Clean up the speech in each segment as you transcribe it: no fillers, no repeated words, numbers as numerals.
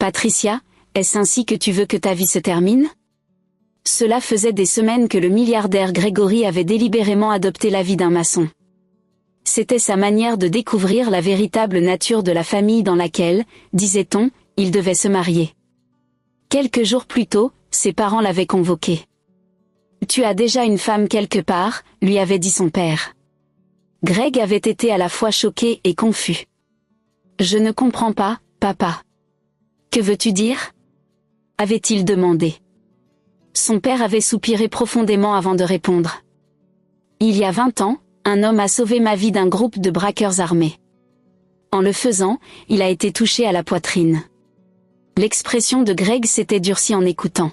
Patricia, est-ce ainsi que tu veux que ta vie se termine? Cela faisait des semaines que le milliardaire Gregory avait délibérément adopté la vie d'un maçon. C'était sa manière de découvrir la véritable nature de la famille dans laquelle, disait-on, il devait se marier. Quelques jours plus tôt, ses parents l'avaient convoqué. « Tu as déjà une femme quelque part », lui avait dit son père. Greg avait été à la fois choqué et confus. « Je ne comprends pas, papa. »« Que veux-tu dire ?» avait-il demandé. Son père avait soupiré profondément avant de répondre. « Il y a 20 ans, un homme a sauvé ma vie d'un groupe de braqueurs armés. En le faisant, il a été touché à la poitrine. » L'expression de Greg s'était durcie en écoutant.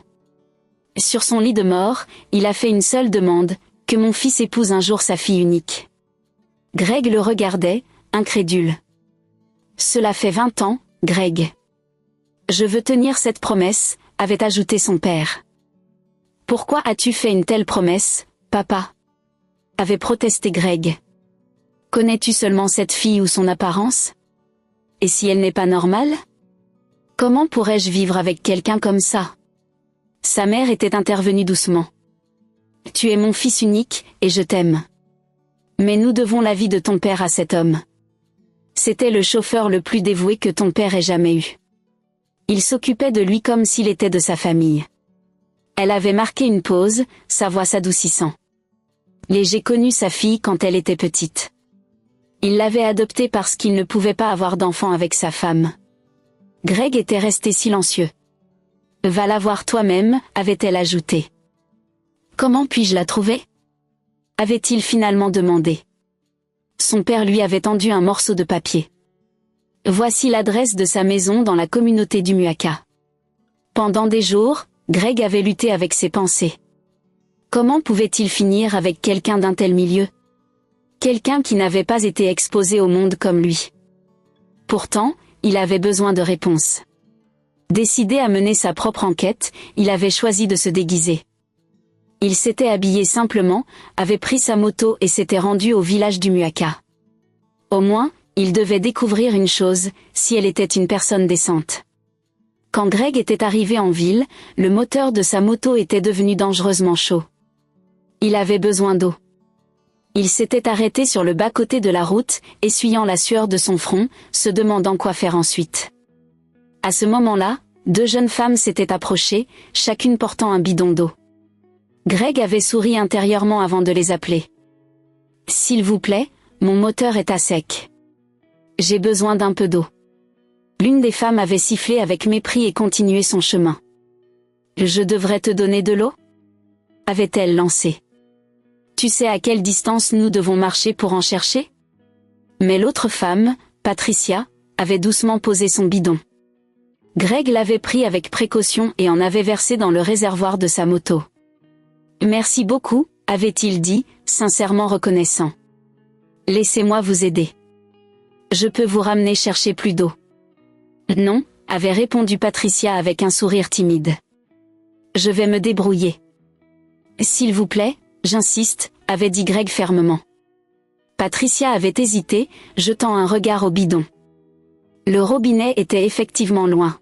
Sur son lit de mort, il a fait une seule demande, que mon fils épouse un jour sa fille unique. Greg le regardait, incrédule. Cela fait 20 ans, Greg. Je veux tenir cette promesse, avait ajouté son père. Pourquoi as-tu fait une telle promesse, papa? Avait protesté Greg. Connais-tu seulement cette fille ou son apparence? Et si elle n'est pas normale? Comment pourrais-je vivre avec quelqu'un comme ça? Sa mère était intervenue doucement. Tu es mon fils unique, et je t'aime. Mais nous devons la vie de ton père à cet homme. C'était le chauffeur le plus dévoué que ton père ait jamais eu. Il s'occupait de lui comme s'il était de sa famille. Elle avait marqué une pause, sa voix s'adoucissant. J'ai connu sa fille quand elle était petite. Il l'avait adoptée parce qu'il ne pouvait pas avoir d'enfant avec sa femme. Greg était resté silencieux. Va la voir toi-même, avait-elle ajouté. Comment puis-je la trouver? Avait-il finalement demandé. Son père lui avait tendu un morceau de papier. Voici l'adresse de sa maison dans la communauté du Muaka. Pendant des jours, Greg avait lutté avec ses pensées. Comment pouvait-il finir avec quelqu'un d'un tel milieu? Quelqu'un qui n'avait pas été exposé au monde comme lui. Pourtant, il avait besoin de réponses. Décidé à mener sa propre enquête, il avait choisi de se déguiser. Il s'était habillé simplement, avait pris sa moto et s'était rendu au village du Muaka. Au moins, il devait découvrir une chose, si elle était une personne décente. Quand Greg était arrivé en ville, le moteur de sa moto était devenu dangereusement chaud. Il avait besoin d'eau. Il s'était arrêté sur le bas-côté de la route, essuyant la sueur de son front, se demandant quoi faire ensuite. À ce moment-là, 2 jeunes femmes s'étaient approchées, chacune portant un bidon d'eau. Greg avait souri intérieurement avant de les appeler. « S'il vous plaît, mon moteur est à sec. J'ai besoin d'un peu d'eau. » L'une des femmes avait sifflé avec mépris et continué son chemin. « Je devrais te donner de l'eau » avait-elle lancé. « Tu sais à quelle distance nous devons marcher pour en chercher ?» Mais l'autre femme, Patricia, avait doucement posé son bidon. Greg l'avait pris avec précaution et en avait versé dans le réservoir de sa moto. « Merci beaucoup, » avait-il dit, sincèrement reconnaissant. « Laissez-moi vous aider. Je peux vous ramener chercher plus d'eau. » « Non, » avait répondu Patricia avec un sourire timide. « Je vais me débrouiller. »« S'il vous plaît, j'insiste, » avait dit Greg fermement. Patricia avait hésité, jetant un regard au bidon. Le robinet était effectivement loin.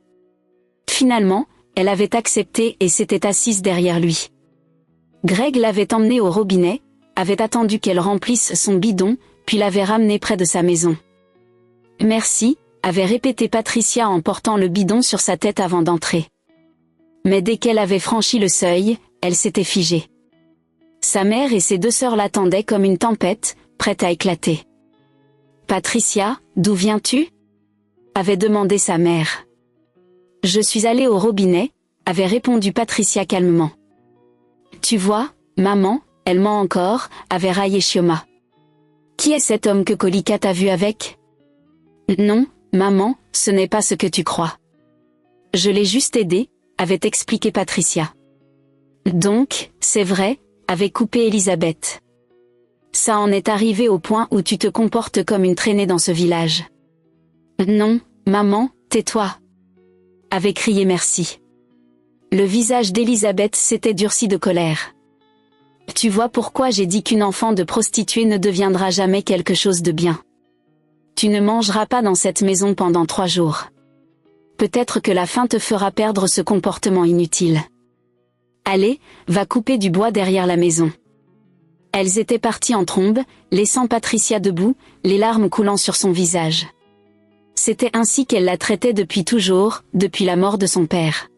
Finalement, elle avait accepté et s'était assise derrière lui. Greg l'avait emmenée au robinet, avait attendu qu'elle remplisse son bidon, puis l'avait ramenée près de sa maison. « Merci », avait répété Patricia en portant le bidon sur sa tête avant d'entrer. Mais dès qu'elle avait franchi le seuil, elle s'était figée. Sa mère et ses 2 sœurs l'attendaient comme une tempête, prête à éclater. « Patricia, d'où viens-tu » avait demandé sa mère. « Je suis allée au robinet », avait répondu Patricia calmement. « Tu vois, maman, elle ment encore », avait raillé Chioma. « Qui est cet homme que Kolika t'a vu avec ?»« Non, maman, ce n'est pas ce que tu crois. Je l'ai juste aidé », avait expliqué Patricia. « Donc, c'est vrai », avait coupé Elisabeth. « Ça en est arrivé au point où tu te comportes comme une traînée dans ce village. »« Non, maman, tais-toi », avait crié Merci. Le visage d'Elisabeth s'était durci de colère. « Tu vois pourquoi j'ai dit qu'une enfant de prostituée ne deviendra jamais quelque chose de bien. Tu ne mangeras pas dans cette maison pendant 3 jours. » Peut-être que la faim te fera perdre ce comportement inutile. Allez, va couper du bois derrière la maison. Elles étaient parties en trombe, laissant Patricia debout, les larmes coulant sur son visage. C'était ainsi qu'elle la traitait depuis toujours, depuis la mort de son père.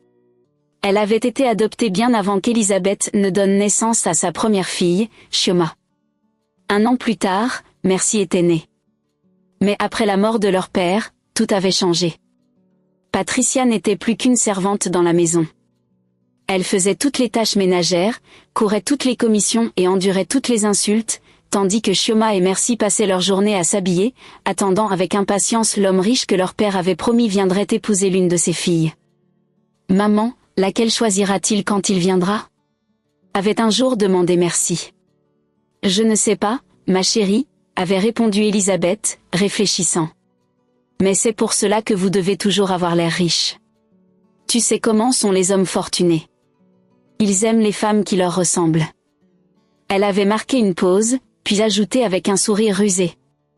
Elle avait été adoptée bien avant qu'Elizabeth ne donne naissance à sa première fille, Chioma. 1 an plus tard, Mercy était née. Mais après la mort de leur père, tout avait changé. Patricia n'était plus qu'une servante dans la maison. Elle faisait toutes les tâches ménagères, courait toutes les commissions et endurait toutes les insultes, tandis que Chioma et Mercy passaient leur journée à s'habiller, attendant avec impatience l'homme riche que leur père avait promis viendrait épouser l'une de ses filles. « Maman, laquelle choisira-t-il quand il viendra ?» avait un jour demandé Mercy. « Je ne sais pas, ma chérie, » avait répondu Elizabeth, réfléchissant. « Mais c'est pour cela que vous devez toujours avoir l'air riche. Tu sais comment sont les hommes fortunés. Ils aiment les femmes qui leur ressemblent. » Elle avait marqué une pause, puis ajouté avec un sourire rusé.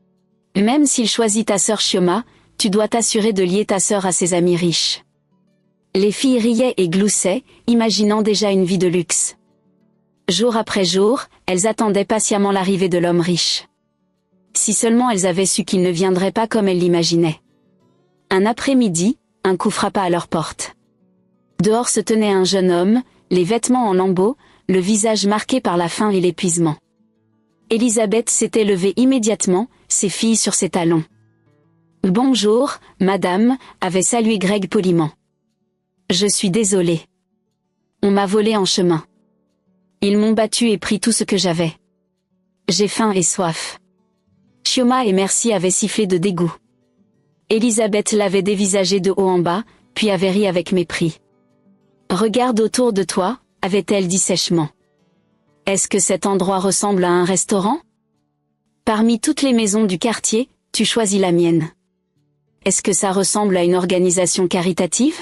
« Même s'il choisit ta sœur Chioma, tu dois t'assurer de lier ta sœur à ses amis riches. » Les filles riaient et gloussaient, imaginant déjà une vie de luxe. Jour après jour, elles attendaient patiemment l'arrivée de l'homme riche. Si seulement elles avaient su qu'il ne viendrait pas comme elles l'imaginaient. Un après-midi, un coup frappa à leur porte. Dehors se tenait un jeune homme, les vêtements en lambeaux, le visage marqué par la faim et l'épuisement. Elizabeth s'était levée immédiatement, ses filles sur ses talons. « Bonjour, madame » avait salué Greg poliment. « Je suis désolée. On m'a volé en chemin. Ils m'ont battu et pris tout ce que j'avais. J'ai faim et soif. » Chioma et Mercy avaient sifflé de dégoût. Elizabeth l'avait dévisagé de haut en bas, puis avait ri avec mépris. « Regarde autour de toi » avait-elle dit sèchement. « Est-ce que cet endroit ressemble à un restaurant ? Parmi toutes les maisons du quartier, tu choisis la mienne. Est-ce que ça ressemble à une organisation caritative ?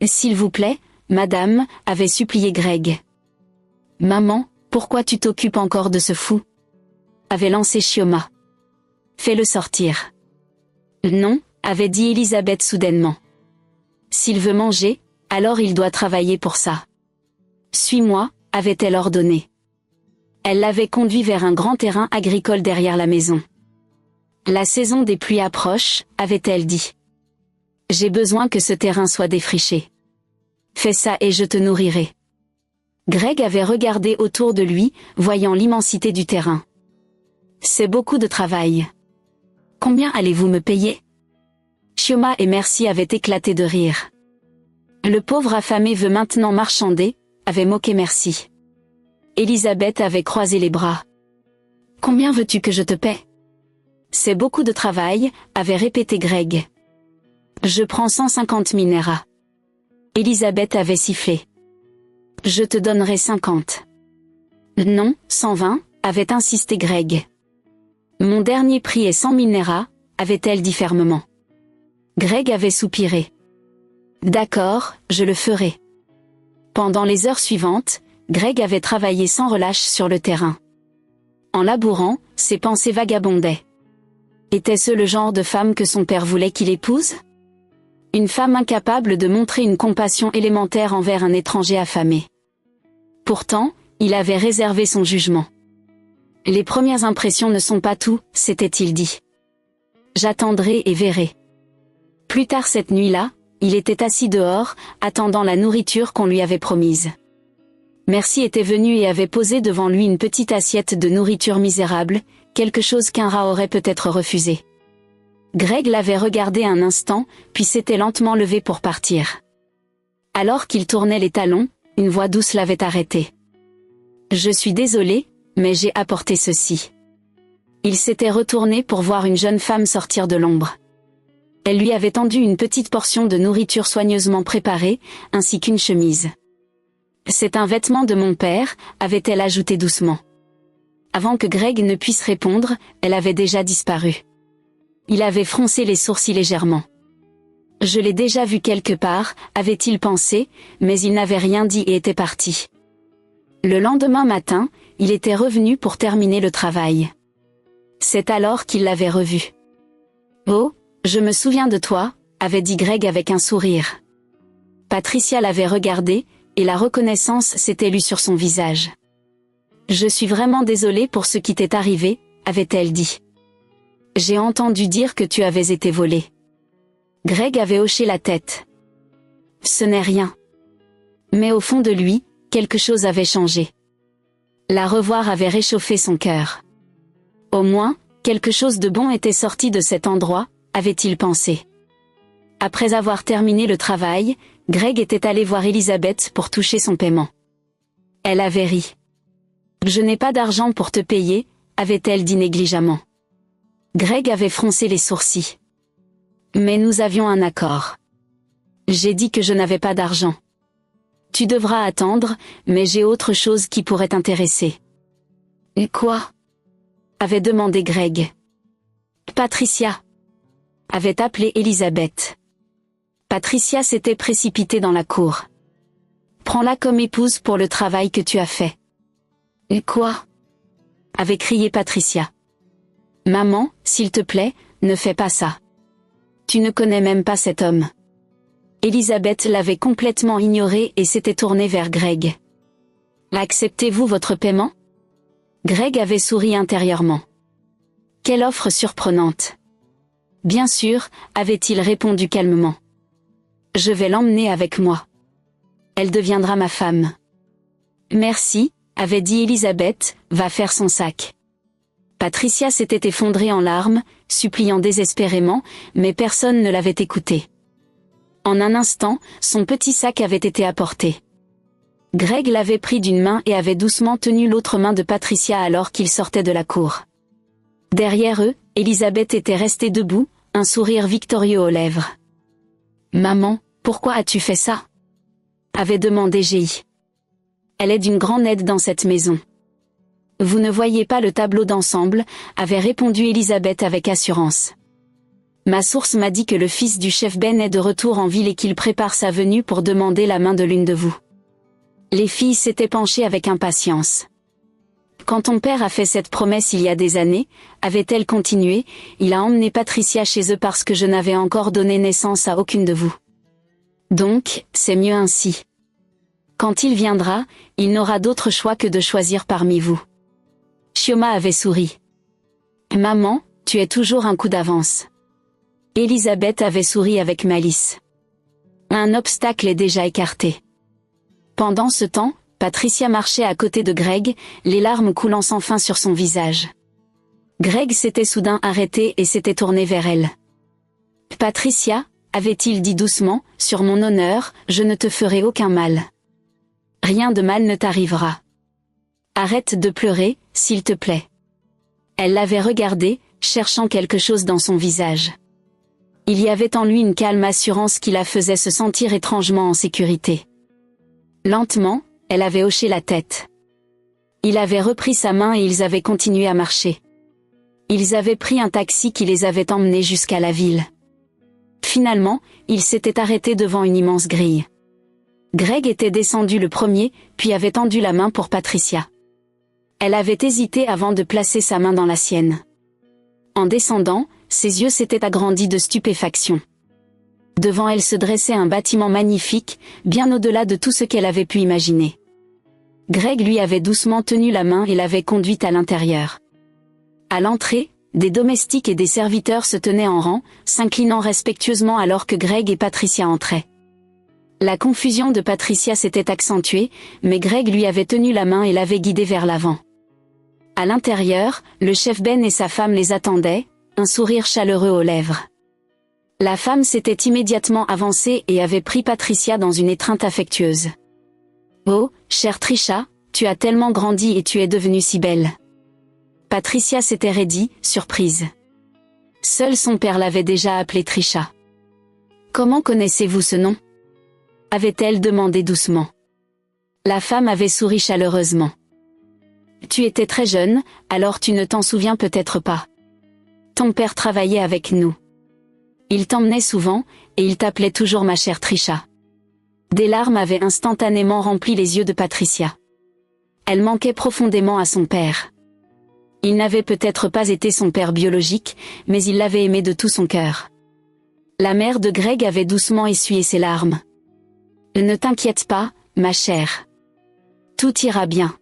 S'il vous plaît, madame, avait supplié Greg. Maman, pourquoi tu t'occupes encore de ce fou ? Avait lancé Chioma. Fais-le sortir. Non, avait dit Elizabeth soudainement. S'il veut manger, alors il doit travailler pour ça. Suis-moi, avait-elle ordonné. Elle l'avait conduit vers un grand terrain agricole derrière la maison. La saison des pluies approche, avait-elle dit. J'ai besoin que ce terrain soit défriché. Fais ça et je te nourrirai. Greg avait regardé autour de lui, voyant l'immensité du terrain. C'est beaucoup de travail. Combien allez-vous me payer ? Chioma et Mercy avaient éclaté de rire. Le pauvre affamé veut maintenant marchander, avait moqué Mercy. Elizabeth avait croisé les bras. Combien veux-tu que je te paie ? C'est beaucoup de travail, avait répété Greg. Je prends 150 minéras. Elizabeth avait sifflé. Je te donnerai 50. Non, 120, avait insisté Greg. Mon dernier prix est 100 minéras, avait-elle dit fermement. Greg avait soupiré. D'accord, je le ferai. Pendant les heures suivantes, Greg avait travaillé sans relâche sur le terrain. En labourant, ses pensées vagabondaient. Était-ce le genre de femme que son père voulait qu'il épouse ? Une femme incapable de montrer une compassion élémentaire envers un étranger affamé. Pourtant, il avait réservé son jugement. Les premières impressions ne sont pas tout, s'était-il dit. J'attendrai et verrai. Plus tard cette nuit-là, il était assis dehors, attendant la nourriture qu'on lui avait promise. Mercy était venue et avait posé devant lui une petite assiette de nourriture misérable, quelque chose qu'un rat aurait peut-être refusé. Greg l'avait regardé un instant, puis s'était lentement levé pour partir. Alors qu'il tournait les talons, une voix douce l'avait arrêté. « Je suis désolé, mais j'ai apporté ceci. » Il s'était retourné pour voir une jeune femme sortir de l'ombre. Elle lui avait tendu une petite portion de nourriture soigneusement préparée, ainsi qu'une chemise. « C'est un vêtement de mon père », avait-elle ajouté doucement. Avant que Greg ne puisse répondre, elle avait déjà disparu. Il avait froncé les sourcils légèrement. « Je l'ai déjà vu quelque part », avait-il pensé, mais il n'avait rien dit et était parti. Le lendemain matin, il était revenu pour terminer le travail. C'est alors qu'il l'avait revu. « Oh, je me souviens de toi », avait dit Greg avec un sourire. Patricia l'avait regardé, et la reconnaissance s'était lue sur son visage. Je suis vraiment désolée pour ce qui t'est arrivé, avait-elle dit. J'ai entendu dire que tu avais été volé. Greg avait hoché la tête. Ce n'est rien. Mais au fond de lui, quelque chose avait changé. La revoir avait réchauffé son cœur. Au moins, quelque chose de bon était sorti de cet endroit, avait-il pensé. Après avoir terminé le travail, Greg était allé voir Elisabeth pour toucher son paiement. Elle avait ri. « Je n'ai pas d'argent pour te payer », avait-elle dit négligemment. Greg avait froncé les sourcils. « Mais nous avions un accord. J'ai dit que je n'avais pas d'argent. Tu devras attendre, mais j'ai autre chose qui pourrait t'intéresser. »« Quoi ?» avait demandé Greg. Patricia avait appelé Elisabeth. Patricia s'était précipitée dans la cour. « Prends-la comme épouse pour le travail que tu as fait. »« Quoi ?» avait crié Patricia. « Maman, s'il te plaît, ne fais pas ça. Tu ne connais même pas cet homme. » Elisabeth l'avait complètement ignoré et s'était tournée vers Greg. « Acceptez-vous votre paiement ?» Greg avait souri intérieurement. « Quelle offre surprenante !»« Bien sûr, » avait-il répondu calmement. « Je vais l'emmener avec moi. Elle deviendra ma femme. »« Merci », avait dit Elisabeth, « va faire son sac. » Patricia s'était effondrée en larmes, suppliant désespérément, mais personne ne l'avait écoutée. En un instant, son petit sac avait été apporté. Greg l'avait pris d'une main et avait doucement tenu l'autre main de Patricia alors qu'ils sortaient de la cour. Derrière eux, Elisabeth était restée debout, un sourire victorieux aux lèvres. « Maman, pourquoi as-tu fait ça ?» avait demandé Géi. « Elle est d'une grande aide dans cette maison. »« Vous ne voyez pas le tableau d'ensemble » avait répondu Elisabeth avec assurance. « Ma source m'a dit que le fils du chef Ben est de retour en ville et qu'il prépare sa venue pour demander la main de l'une de vous. » Les filles s'étaient penchées avec impatience. « Quand ton père a fait cette promesse il y a des années, avait-elle continué, il a emmené Patricia chez eux parce que je n'avais encore donné naissance à aucune de vous. Donc, c'est mieux ainsi. Quand il viendra, il n'aura d'autre choix que de choisir parmi vous. » Chioma avait souri. « Maman, tu es toujours un coup d'avance. » Elisabeth avait souri avec malice. « Un obstacle est déjà écarté. » Pendant ce temps, Patricia marchait à côté de Greg, les larmes coulant sans fin sur son visage. Greg s'était soudain arrêté et s'était tourné vers elle. « Patricia, » avait-il dit doucement, « sur mon honneur, je ne te ferai aucun mal. Rien de mal ne t'arrivera. Arrête de pleurer, s'il te plaît. » Elle l'avait regardé, cherchant quelque chose dans son visage. Il y avait en lui une calme assurance qui la faisait se sentir étrangement en sécurité. Lentement, elle avait hoché la tête. Il avait repris sa main et ils avaient continué à marcher. Ils avaient pris un taxi qui les avait emmenés jusqu'à la ville. Finalement, ils s'étaient arrêtés devant une immense grille. Greg était descendu le premier, puis avait tendu la main pour Patricia. Elle avait hésité avant de placer sa main dans la sienne. En descendant, ses yeux s'étaient agrandis de stupéfaction. Devant elle se dressait un bâtiment magnifique, bien au-delà de tout ce qu'elle avait pu imaginer. Greg lui avait doucement tenu la main et l'avait conduite à l'intérieur. À l'entrée, des domestiques et des serviteurs se tenaient en rang, s'inclinant respectueusement alors que Greg et Patricia entraient. La confusion de Patricia s'était accentuée, mais Greg lui avait tenu la main et l'avait guidée vers l'avant. À l'intérieur, le chef Ben et sa femme les attendaient, un sourire chaleureux aux lèvres. La femme s'était immédiatement avancée et avait pris Patricia dans une étreinte affectueuse. « Oh, chère Trisha, tu as tellement grandi et tu es devenue si belle. » Patricia s'était raidie, surprise. Seul son père l'avait déjà appelée Trisha. « Comment connaissez-vous ce nom ?» avait-elle demandé doucement. La femme avait souri chaleureusement. « Tu étais très jeune, alors tu ne t'en souviens peut-être pas. Ton père travaillait avec nous. Il t'emmenait souvent, et il t'appelait toujours ma chère Trisha. » Des larmes avaient instantanément rempli les yeux de Patricia. Elle manquait profondément à son père. Il n'avait peut-être pas été son père biologique, mais il l'avait aimé de tout son cœur. La mère de Greg avait doucement essuyé ses larmes. Ne t'inquiète pas, ma chère. Tout ira bien.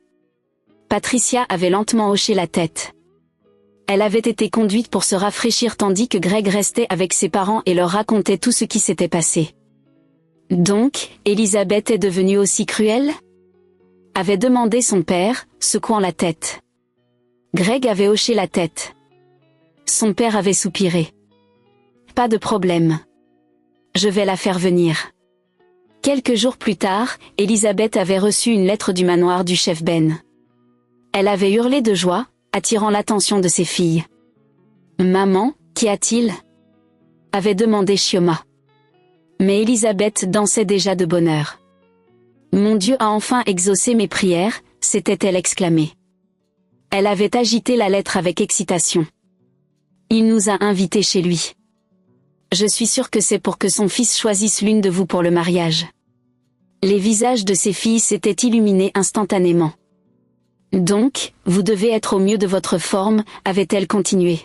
Patricia avait lentement hoché la tête. Elle avait été conduite pour se rafraîchir tandis que Greg restait avec ses parents et leur racontait tout ce qui s'était passé. Donc, Elisabeth est devenue aussi cruelle ? Avait demandé son père, secouant la tête. Greg avait hoché la tête. Son père avait soupiré. Pas de problème. Je vais la faire venir. Quelques jours plus tard, Elisabeth avait reçu une lettre du manoir du chef Ben. Elle avait hurlé de joie, attirant l'attention de ses filles. « Maman, qu'y a-t-il » avait demandé Chioma. Mais Elisabeth dansait déjà de bonheur. « Mon Dieu a enfin exaucé mes prières », s'était-elle exclamée. Elle avait agité la lettre avec excitation. « Il nous a invités chez lui. Je suis sûre que c'est pour que son fils choisisse l'une de vous pour le mariage. » Les visages de ses filles s'étaient illuminés instantanément. « Donc, vous devez être au mieux de votre forme », avait-elle continué.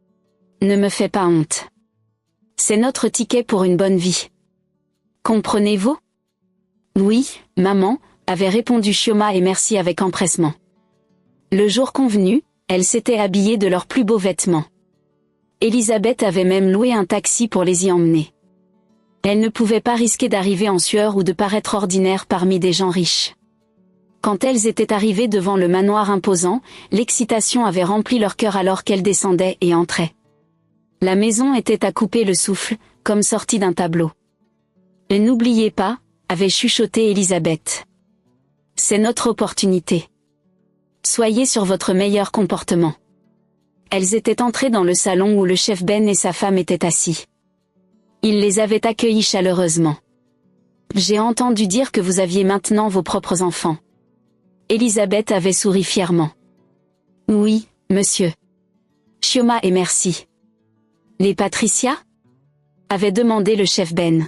« Ne me fais pas honte. C'est notre ticket pour une bonne vie. Comprenez-vous ? » « Oui, maman », avait répondu Chioma et merci avec empressement. Le jour convenu, elles s'étaient habillées de leurs plus beaux vêtements. Elisabeth avait même loué un taxi pour les y emmener. Elle ne pouvait pas risquer d'arriver en sueur ou de paraître ordinaire parmi des gens riches. Quand elles étaient arrivées devant le manoir imposant, l'excitation avait rempli leur cœur alors qu'elles descendaient et entraient. La maison était à couper le souffle, comme sortie d'un tableau. « Et n'oubliez pas », avait chuchoté Elisabeth. « C'est notre opportunité. Soyez sur votre meilleur comportement. » Elles étaient entrées dans le salon où le chef Ben et sa femme étaient assis. Il les avait accueillis chaleureusement. « J'ai entendu dire que vous aviez maintenant vos propres enfants. » Elisabeth avait souri fièrement. « Oui, monsieur. Chioma et merci. »« Les Patricia ?» avait demandé le chef Ben.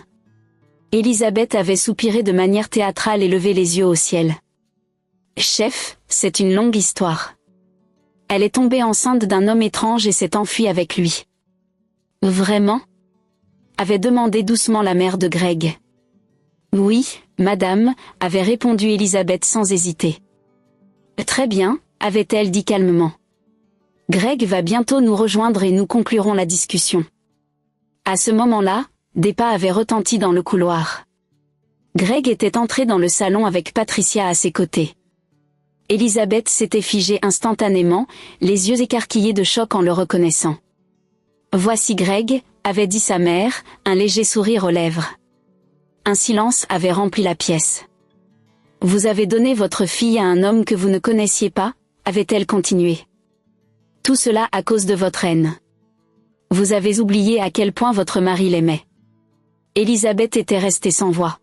Elisabeth avait soupiré de manière théâtrale et levé les yeux au ciel. « Chef, c'est une longue histoire. Elle est tombée enceinte d'un homme étrange et s'est enfuie avec lui. »« Vraiment ?» avait demandé doucement la mère de Greg. « Oui, madame », avait répondu Elisabeth sans hésiter. « Très bien », avait-elle dit calmement. « Greg va bientôt nous rejoindre et nous conclurons la discussion. » À ce moment-là, des pas avaient retenti dans le couloir. Greg était entré dans le salon avec Patricia à ses côtés. Elisabeth s'était figée instantanément, les yeux écarquillés de choc en le reconnaissant. « Voici Greg », avait dit sa mère, un léger sourire aux lèvres. Un silence avait rempli la pièce. « Vous avez donné votre fille à un homme que vous ne connaissiez pas ?» avait-elle continué. « Tout cela à cause de votre haine. Vous avez oublié à quel point votre mari l'aimait. » Elisabeth était restée sans voix.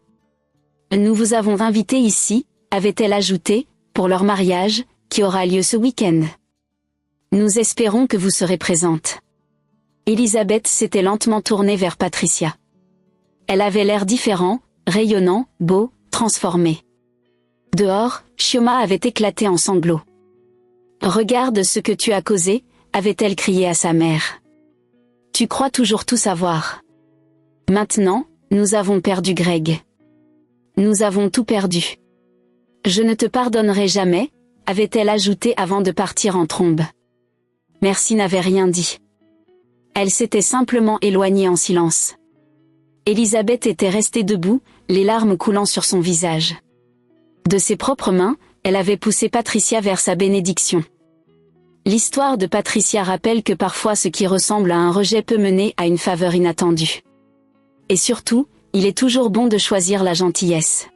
« Nous vous avons invité ici », avait-elle ajouté, pour leur mariage, qui aura lieu ce week-end. Nous espérons que vous serez présente. Elisabeth s'était lentement tournée vers Patricia. Elle avait l'air différent, rayonnant, beau, transformé. Dehors, Chioma avait éclaté en sanglots. « Regarde ce que tu as causé », avait-elle crié à sa mère. « Tu crois toujours tout savoir. Maintenant, nous avons perdu Greg. Nous avons tout perdu. Je ne te pardonnerai jamais », avait-elle ajouté avant de partir en trombe. Merci n'avait rien dit. Elle s'était simplement éloignée en silence. Elisabeth était restée debout, les larmes coulant sur son visage. De ses propres mains, elle avait poussé Patricia vers sa bénédiction. L'histoire de Patricia rappelle que parfois ce qui ressemble à un rejet peut mener à une faveur inattendue. Et surtout, il est toujours bon de choisir la gentillesse.